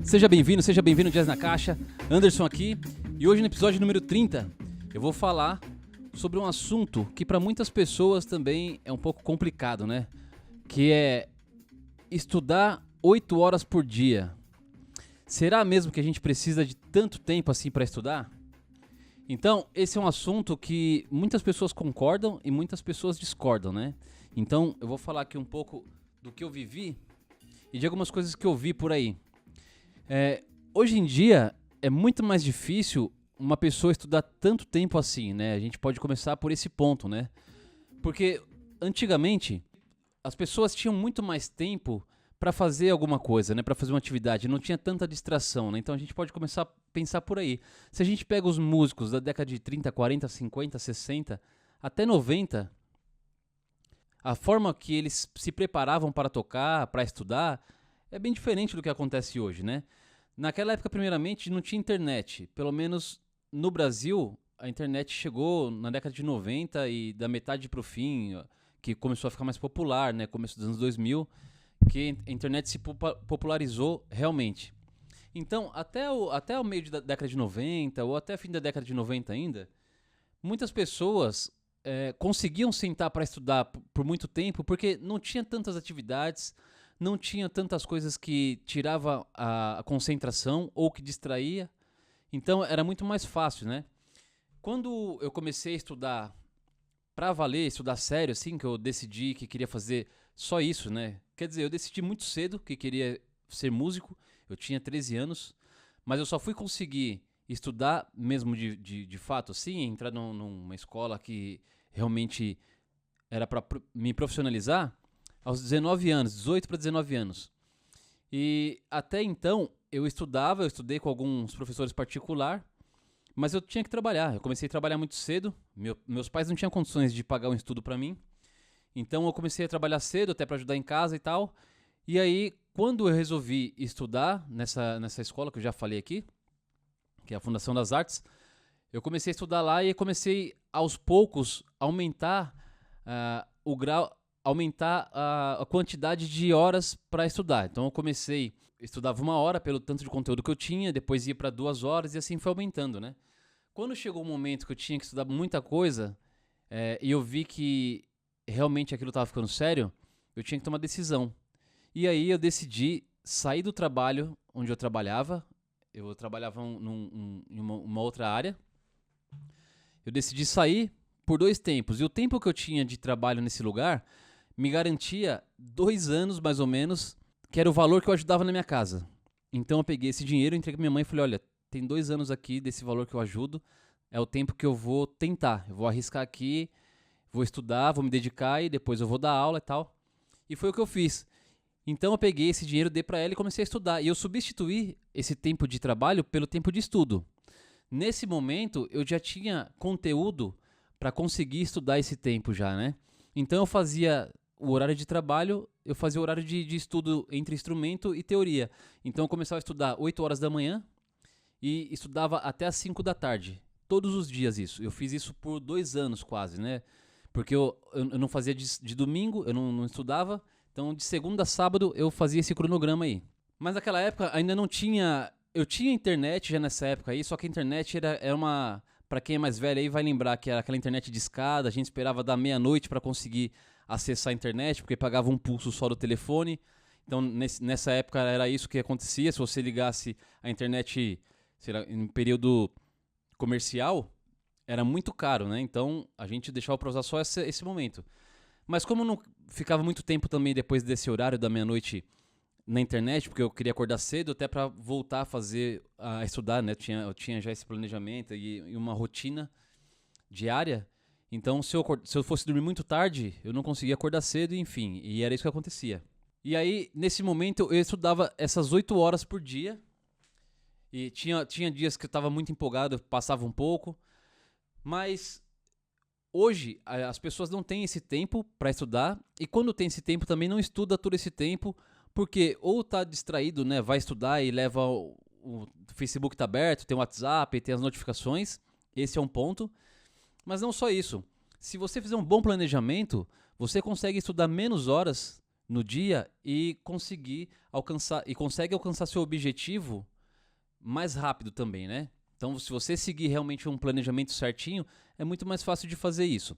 Seja bem-vindo, Jazz na Caixa, Anderson aqui, e hoje no episódio número 30 eu vou falar sobre um assunto que para muitas pessoas também é um pouco complicado, né? Que é estudar 8 horas por dia. Será mesmo que a gente precisa de tanto tempo assim para estudar? Então, esse é um assunto que muitas pessoas concordam e muitas pessoas discordam, né? Então, eu vou falar aqui um pouco do que eu vivi e de algumas coisas que eu vi por aí. Hoje em dia é muito mais difícil uma pessoa estudar tanto tempo assim, né? A gente pode começar por esse ponto, né? Porque antigamente as pessoas tinham muito mais tempo para fazer alguma coisa, né? Para fazer uma atividade, não tinha tanta distração, né? Então a gente pode começar a pensar por aí. Se a gente pega os músicos da década de 30, 40, 50, 60, até 90, a forma que eles se preparavam para tocar, para estudar, é bem diferente do que acontece hoje, né? Naquela época, primeiramente, não tinha internet. Pelo menos no Brasil, a internet chegou na década de 90 e da metade para o fim, que começou a ficar mais popular, né? Começo dos anos 2000, que a internet se popularizou realmente. Então, até o meio da década de 90, ou até o fim da década de 90 ainda, muitas pessoas conseguiam sentar para estudar por muito tempo porque não tinha tantas atividades, não tinha tantas coisas que tirava a concentração ou que distraía. Então era muito mais fácil, né? Quando eu comecei a estudar para valer, estudar sério, assim, que eu decidi que queria fazer só isso, né? Quer dizer, eu decidi muito cedo que queria ser músico, eu tinha 13 anos, mas eu só fui conseguir estudar mesmo de fato, assim, entrar numa escola que realmente era para me profissionalizar aos 19 anos, 18 para 19 anos. E até então eu estudei com alguns professores particulares, mas eu tinha que trabalhar. Eu comecei a trabalhar muito cedo, meus pais não tinham condições de pagar um estudo para mim, então eu comecei a trabalhar cedo até para ajudar em casa e tal. E aí, quando eu resolvi estudar nessa escola que eu já falei aqui, que é a Fundação das Artes, eu comecei a estudar lá e comecei aos poucos a aumentar o grau, aumentar a quantidade de horas para estudar. Então eu estudava 1 hora pelo tanto de conteúdo que eu tinha, depois ia para 2 horas e assim foi aumentando, né? Quando chegou o momento que eu tinha que estudar muita coisa e eu vi que realmente aquilo estava ficando sério, eu tinha que tomar decisão. E aí eu decidi sair do trabalho onde eu trabalhava. Eu trabalhava em uma outra área. Eu decidi sair por 2 tempos. E o tempo que eu tinha de trabalho nesse lugar me garantia 2 anos, mais ou menos, que era o valor que eu ajudava na minha casa. Então eu peguei esse dinheiro, entreguei pra minha mãe e falei, olha, tem 2 anos aqui desse valor que eu ajudo, é o tempo que eu vou tentar. Eu vou arriscar aqui, vou estudar, vou me dedicar e depois eu vou dar aula e tal. E foi o que eu fiz. Então eu peguei esse dinheiro, dei pra ela e comecei a estudar. E eu substituí esse tempo de trabalho pelo tempo de estudo. Nesse momento, eu já tinha conteúdo para conseguir estudar esse tempo já, né? Então eu fazia o horário de trabalho, eu fazia o horário de estudo entre instrumento e teoria. Então eu começava a estudar 8 horas da manhã e estudava até as 5 da tarde. Todos os dias isso. Eu fiz isso por 2 anos quase, né? Porque eu não fazia de domingo, eu não estudava. Então de segunda a sábado eu fazia esse cronograma aí. Mas naquela época ainda não tinha... Eu tinha internet já nessa época aí, só que a internet era uma... Pra quem é mais velho aí vai lembrar que era aquela internet de escada, a gente esperava da meia-noite para conseguir acessar a internet, porque pagava um pulso só do telefone. Então nessa época era isso que acontecia, se você ligasse a internet, sei lá, em período comercial, era muito caro, né? Então a gente deixava para usar só esse momento. Mas como não ficava muito tempo também depois desse horário da meia-noite na internet, porque eu queria acordar cedo até para voltar a estudar, né? Eu tinha já esse planejamento e uma rotina diária. Então, se eu fosse dormir muito tarde, eu não conseguia acordar cedo, enfim, e era isso que acontecia. E aí, nesse momento, eu estudava essas 8 horas por dia, e tinha dias que eu estava muito empolgado, eu passava um pouco, mas hoje as pessoas não têm esse tempo para estudar, e quando tem esse tempo também não estuda todo esse tempo, porque ou tá distraído, né, vai estudar e leva o Facebook tá aberto, tem o WhatsApp, tem as notificações, esse é um ponto. Mas não só isso. Se você fizer um bom planejamento, você consegue estudar menos horas no dia e consegue alcançar seu objetivo mais rápido também, né? Então, se você seguir realmente um planejamento certinho, é muito mais fácil de fazer isso.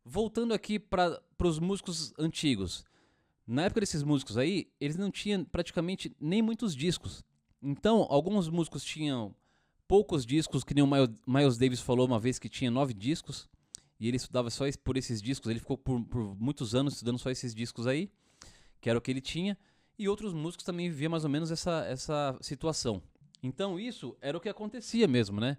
Voltando aqui para os músicos antigos. Na época desses músicos aí, eles não tinham praticamente nem muitos discos. Então, alguns músicos tinham poucos discos, que nem o Miles Davis falou uma vez que tinha 9 discos, e ele estudava só por esses discos, ele ficou por muitos anos estudando só esses discos aí, que era o que ele tinha, e outros músicos também viviam mais ou menos essa situação. Então isso era o que acontecia mesmo, né?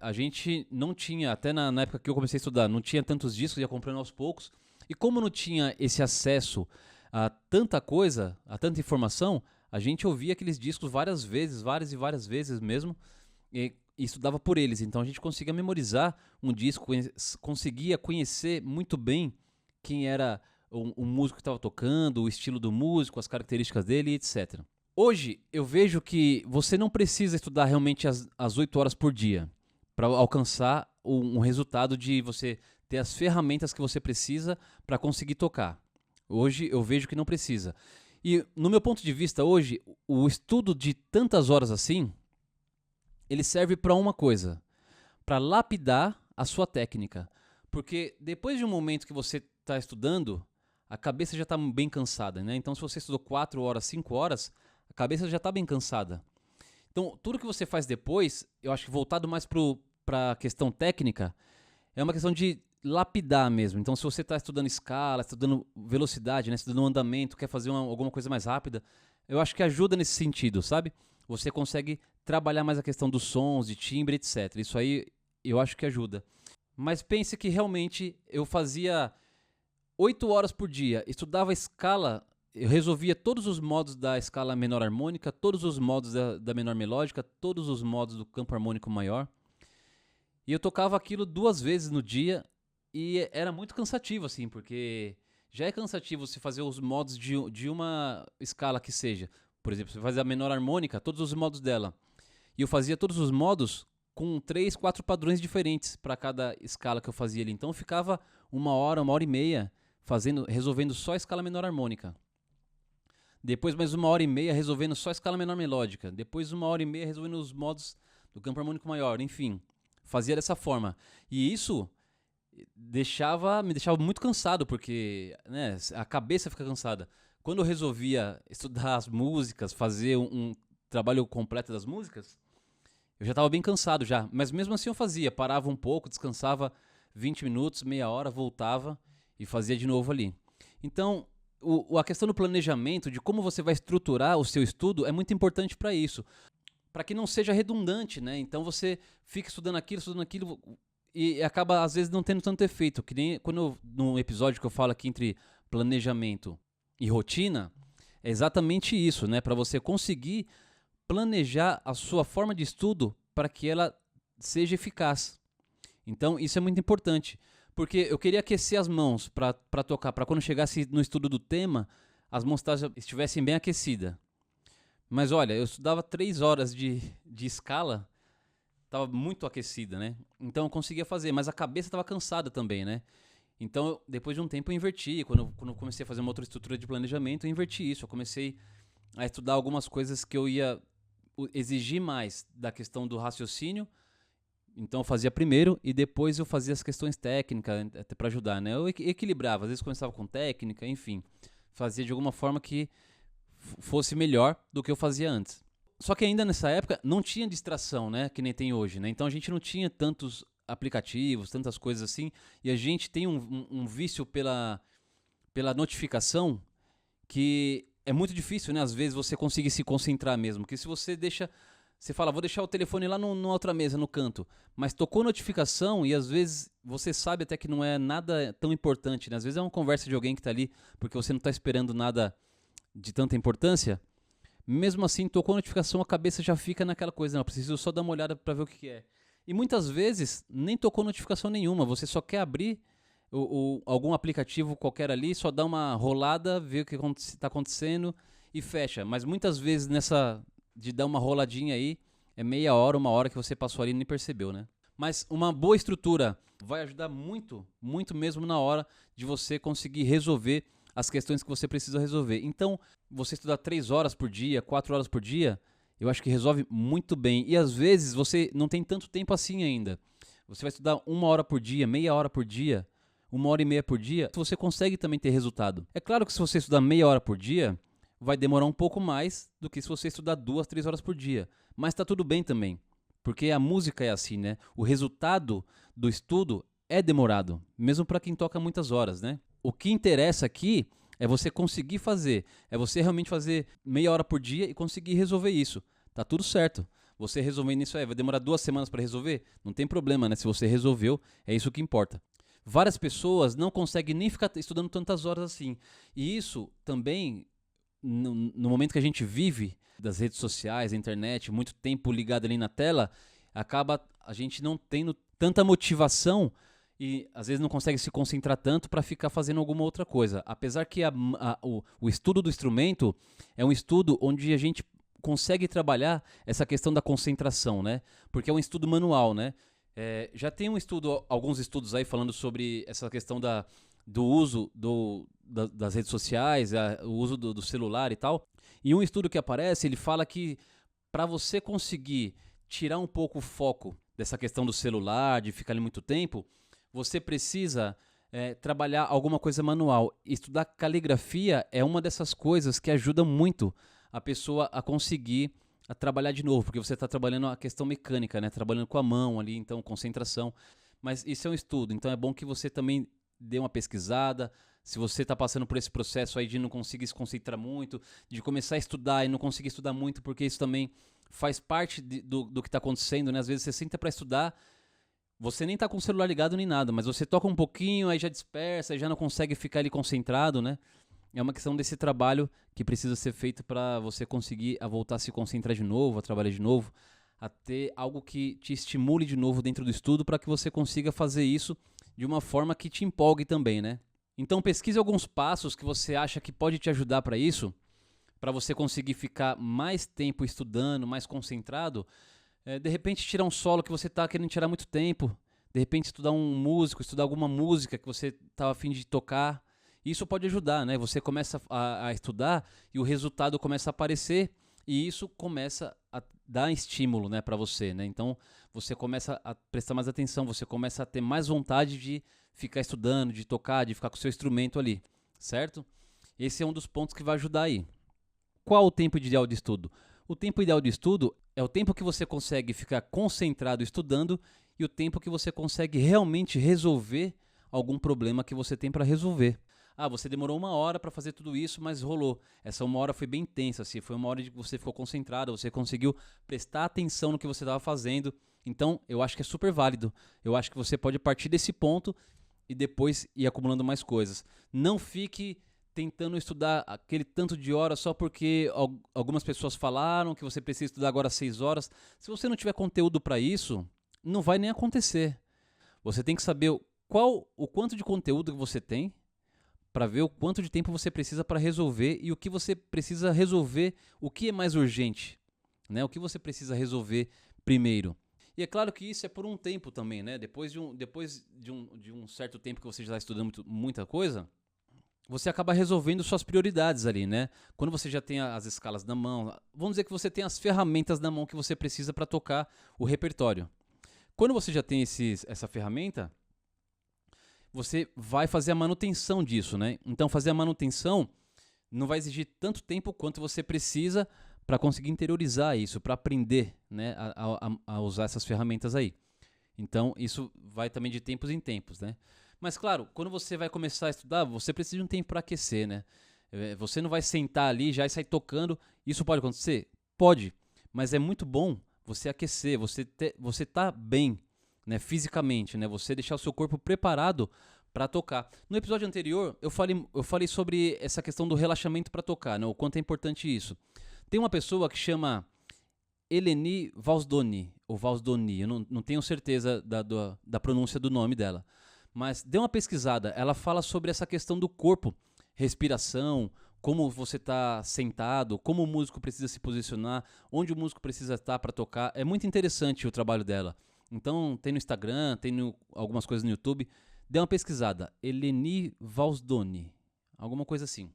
A gente não tinha, até na época que eu comecei a estudar, não tinha tantos discos, ia comprando aos poucos, e como não tinha esse acesso a tanta coisa, a tanta informação, a gente ouvia aqueles discos várias vezes, várias e várias vezes mesmo, e estudava por eles. Então a gente conseguia memorizar um disco, conseguia conhecer muito bem quem era o músico que estava tocando, o estilo do músico, as características dele, etc. Hoje eu vejo que você não precisa estudar realmente as 8 horas por dia para alcançar um resultado de você ter as ferramentas que você precisa para conseguir tocar. Hoje eu vejo que não precisa. E no meu ponto de vista hoje, o estudo de tantas horas assim, ele serve para uma coisa, para lapidar a sua técnica. Porque depois de um momento que você está estudando, a cabeça já está bem cansada, né? Então se você estudou 4 horas, 5 horas, a cabeça já está bem cansada. Então tudo que você faz depois, eu acho que voltado mais para a questão técnica, é uma questão de lapidar mesmo. Então se você está estudando escala, estudando velocidade, né? Estudando andamento, quer fazer alguma coisa mais rápida, eu acho que ajuda nesse sentido, sabe? Você consegue trabalhar mais a questão dos sons, de timbre, etc. Isso aí eu acho que ajuda. Mas pense que realmente eu fazia 8 horas por dia, estudava escala, eu resolvia todos os modos da escala menor harmônica, todos os modos da menor melódica, todos os modos do campo harmônico maior. E eu tocava aquilo 2 vezes no dia e era muito cansativo, assim, porque já é cansativo você fazer os modos de uma escala que seja. Por exemplo, você fazia a menor harmônica, todos os modos dela. E eu fazia todos os modos com 3, 4 padrões diferentes para cada escala que eu fazia ali. Então eu ficava 1 hora e meia resolvendo só a escala menor harmônica. Depois mais 1 hora e meia resolvendo só a escala menor melódica. Depois 1 hora e meia resolvendo os modos do campo harmônico maior. Enfim, fazia dessa forma. E isso me deixava muito cansado, porque né, a cabeça fica cansada. Quando eu resolvia estudar as músicas, fazer um trabalho completo das músicas, eu já estava bem cansado já. Mas mesmo assim eu fazia, parava um pouco, descansava 20 minutos, meia hora, voltava e fazia de novo ali. Então, a questão do planejamento, de como você vai estruturar o seu estudo, é muito importante para isso. Para que não seja redundante, né? Então você fica estudando aquilo e acaba às vezes não tendo tanto efeito. Que nem no episódio que eu falo aqui entre planejamento e rotina, é exatamente isso, né? Para você conseguir planejar a sua forma de estudo para que ela seja eficaz. Então isso é muito importante, porque eu queria aquecer as mãos para tocar, para quando chegasse no estudo do tema, as mãos estivessem bem aquecidas. Mas olha, eu estudava 3 horas de escala, estava muito aquecida, né? Então eu conseguia fazer, mas a cabeça estava cansada também, né? Então, depois de um tempo eu inverti. Quando eu comecei a fazer uma outra estrutura de planejamento, eu inverti isso. Eu comecei a estudar algumas coisas que eu ia exigir mais da questão do raciocínio. Então eu fazia primeiro e depois eu fazia as questões técnicas até para ajudar, né? Eu equilibrava, às vezes começava com técnica, enfim. Fazia de alguma forma que fosse melhor do que eu fazia antes. Só que ainda nessa época não tinha distração, né? Que nem tem hoje, né? Então a gente não tinha tantos aplicativos, tantas coisas assim. E a gente tem um vício pela notificação que é muito difícil, né? Às vezes você conseguir se concentrar mesmo. Porque se você deixa... Você fala, vou deixar o telefone lá numa outra mesa, no canto. Mas tocou notificação e às vezes você sabe até que não é nada tão importante, né? Às vezes é uma conversa de alguém que está ali porque você não está esperando nada de tanta importância. Mesmo assim, tocou a notificação, a cabeça já fica naquela coisa. Não, preciso só dar uma olhada para ver o que é. E muitas vezes nem tocou notificação nenhuma. Você só quer abrir algum aplicativo qualquer ali, só dá uma rolada, ver o que está acontecendo e fecha. Mas muitas vezes de dar uma roladinha aí, é meia hora, 1 hora que você passou ali e nem percebeu, né? Mas uma boa estrutura vai ajudar muito, muito mesmo na hora de você conseguir resolver as questões que você precisa resolver. Então, você estudar 3 horas por dia, 4 horas por dia, eu acho que resolve muito bem. E às vezes você não tem tanto tempo assim ainda. Você vai estudar 1 hora por dia, meia hora por dia, 1 hora e meia por dia, você consegue também ter resultado. É claro que se você estudar meia hora por dia, vai demorar um pouco mais do que se você estudar 2, 3 horas por dia. Mas tá tudo bem também, porque a música é assim, né? O resultado do estudo é demorado, mesmo para quem toca muitas horas, né? O que interessa aqui é você conseguir fazer, é você realmente fazer meia hora por dia e conseguir resolver isso. Tá tudo certo. Você resolvendo isso aí, vai demorar 2 semanas para resolver? Não tem problema, né? Se você resolveu, é isso que importa. Várias pessoas não conseguem nem ficar estudando tantas horas assim. E isso também, no momento que a gente vive, das redes sociais, internet, muito tempo ligado ali na tela, acaba a gente não tendo tanta motivação e às vezes não consegue se concentrar tanto para ficar fazendo alguma outra coisa. Apesar que o estudo do instrumento é um estudo onde a gente consegue trabalhar essa questão da concentração, né? Porque é um estudo manual, né? Já tem alguns estudos aí falando sobre essa questão do uso das redes sociais, o uso do celular e tal. E um estudo que aparece, ele fala que para você conseguir tirar um pouco o foco dessa questão do celular, de ficar ali muito tempo, você precisa trabalhar alguma coisa manual. Estudar caligrafia é uma dessas coisas que ajuda muito a pessoa a conseguir a trabalhar de novo, porque você está trabalhando a questão mecânica, né? Trabalhando com a mão ali, então concentração. Mas isso é um estudo, então é bom que você também dê uma pesquisada. Se você está passando por esse processo aí de não conseguir se concentrar muito, de começar a estudar e não conseguir estudar muito, porque isso também faz parte do que está acontecendo, né? Às vezes você senta para estudar, você nem está com o celular ligado nem nada, mas você toca um pouquinho, aí já dispersa, aí já não consegue ficar ali concentrado, né? É uma questão desse trabalho que precisa ser feito para você conseguir voltar a se concentrar de novo, a trabalhar de novo, a ter algo que te estimule de novo dentro do estudo para que você consiga fazer isso de uma forma que te empolgue também, né? Então pesquise alguns passos que você acha que pode te ajudar para isso, para você conseguir ficar mais tempo estudando, mais concentrado. De repente tirar um solo que você está querendo tirar muito tempo, de repente estudar um músico, estudar alguma música que você está a fim de tocar. Isso pode ajudar, né? Você começa a estudar e o resultado começa a aparecer e isso começa a dar estímulo, né, para você, né? Então você começa a prestar mais atenção, você começa a ter mais vontade de ficar estudando, de tocar, de ficar com o seu instrumento ali, certo? Esse é um dos pontos que vai ajudar aí. Qual o tempo ideal de estudo? O tempo ideal de estudo é o tempo que você consegue ficar concentrado estudando e o tempo que você consegue realmente resolver algum problema que você tem para resolver. Ah, você demorou 1 hora para fazer tudo isso, mas rolou. Essa 1 hora foi bem intensa, assim, foi 1 hora de que você ficou concentrado, você conseguiu prestar atenção no que você estava fazendo. Então, eu acho que é super válido. Eu acho que você pode partir desse ponto e depois ir acumulando mais coisas. Não fique tentando estudar aquele tanto de horas só porque algumas pessoas falaram que você precisa estudar agora 6 horas. Se você não tiver conteúdo para isso, não vai nem acontecer. Você tem que saber o quanto de conteúdo que você tem, para ver o quanto de tempo você precisa para resolver e o que você precisa resolver, o que é mais urgente, né? O que você precisa resolver primeiro. E é claro que isso é por um tempo também, né? Depois de um certo tempo que você já está estudando muita coisa, você acaba resolvendo suas prioridades ali, né? Quando você já tem as escalas na mão, vamos dizer que você tem as ferramentas na mão que você precisa para tocar o repertório. Quando você já tem essa ferramenta, você vai fazer a manutenção disso, né? Então fazer a manutenção não vai exigir tanto tempo quanto você precisa para conseguir interiorizar isso, para aprender, né, a usar essas ferramentas aí. Então isso vai também de tempos em tempos, né? Mas claro, quando você vai começar a estudar, você precisa de um tempo para aquecer, né? Você não vai sentar ali já e sair tocando. Isso pode acontecer? Pode, mas é muito bom você aquecer, você tá bem, né, fisicamente, né? Você deixar o seu corpo preparado para tocar. No episódio anterior, eu falei sobre essa questão do relaxamento para tocar, né? O quanto é importante isso. Tem uma pessoa que chama Eleni Valsdoni, ou Valsdoni, eu não tenho certeza da pronúncia do nome dela. Mas dê uma pesquisada, ela fala sobre essa questão do corpo, respiração, como você está sentado, como o músico precisa se posicionar, onde o músico precisa estar para tocar. É muito interessante o trabalho dela. Então tem no Instagram, tem algumas coisas no YouTube. Dê uma pesquisada. Eleni Valsdoni. Alguma coisa assim.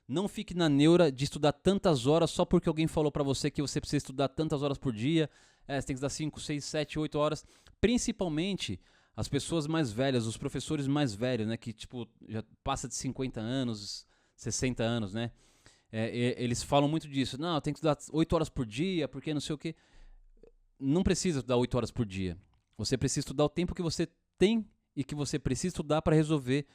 Não fique na neura de estudar tantas horas só porque alguém falou pra você que você precisa estudar tantas horas por dia. Você tem que estudar 5, 6, 7, 8 horas. Principalmente as pessoas mais velhas, os professores mais velhos, né? Que tipo, já passa de 50 anos, 60 anos, né? Eles falam muito disso. Não, tem que estudar 8 horas por dia, porque não sei o quê. Não precisa estudar 8 horas por dia. Você precisa estudar o tempo que você tem e que você precisa estudar para resolver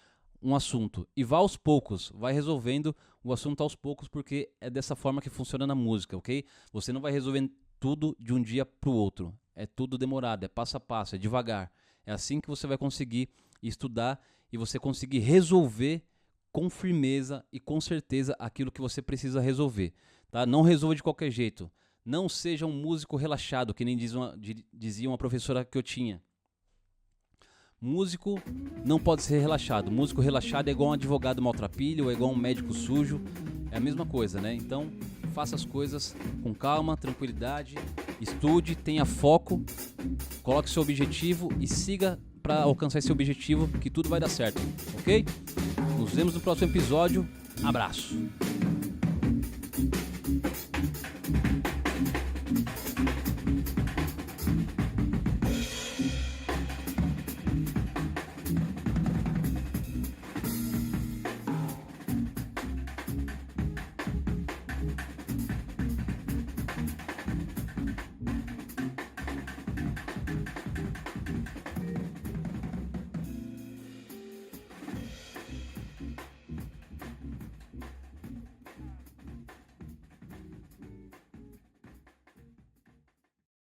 um assunto. E vá aos poucos, vai resolvendo o assunto aos poucos, porque é dessa forma que funciona na música, ok? Você não vai resolvendo tudo de um dia para o outro. É tudo demorado, é passo a passo, é devagar. É assim que você vai conseguir estudar e você conseguir resolver com firmeza e com certeza aquilo que você precisa resolver. Tá? Não resolva de qualquer jeito. Não seja um músico relaxado, que nem dizia uma professora que eu tinha. Músico não pode ser relaxado. Músico relaxado é igual um advogado maltrapilho, ou é igual um médico sujo. É a mesma coisa, né? Então, faça as coisas com calma, tranquilidade, estude, tenha foco, coloque seu objetivo e siga para alcançar esse objetivo, que tudo vai dar certo, ok? Nos vemos no próximo episódio. Abraço!